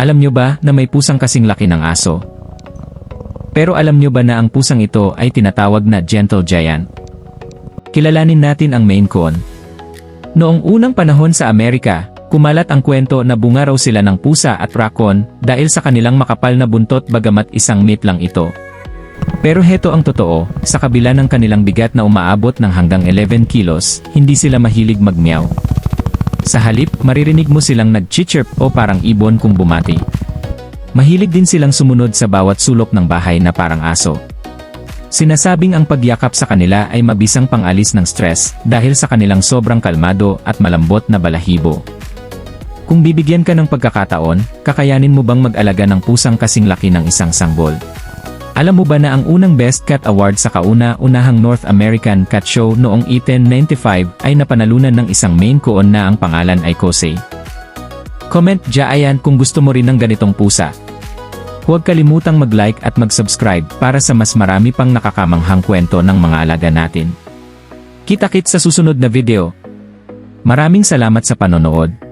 Alam nyo ba na may pusang kasing laki ng aso? Pero alam nyo ba na ang pusang ito ay tinatawag na gentle giant? Kilalanin natin ang Maine Coon. Noong unang panahon sa Amerika, kumalat ang kwento na bunga raw sila ng pusa at raccoon dahil sa kanilang makapal na buntot bagamat isang myth lang ito. Pero heto ang totoo, sa kabila ng kanilang bigat na umaabot ng hanggang 11 kilos, hindi sila mahilig magmeow. Sa halip, maririnig mo silang nag-chirp o parang ibon kung bumati. Mahilig din silang sumunod sa bawat sulok ng bahay na parang aso. Sinasabing ang pagyakap sa kanila ay mabisang pangalis ng stress dahil sa kanilang sobrang kalmado at malambot na balahibo. Kung bibigyan ka ng pagkakataon, kakayanin mo bang mag-alaga ng pusang kasing laki ng isang sanggol? Alam mo ba na ang unang Best Cat Award sa kauna-unahang North American Cat Show noong 1895 ay napanalunan ng isang Maine Coon na ang pangalan ay Kosei? Comment dyan kung gusto mo rin ng ganitong pusa. Huwag kalimutang mag-like at mag-subscribe para sa mas marami pang nakakamanghang kwento ng mga alaga natin. Kita-kits sa susunod na video. Maraming salamat sa panonood.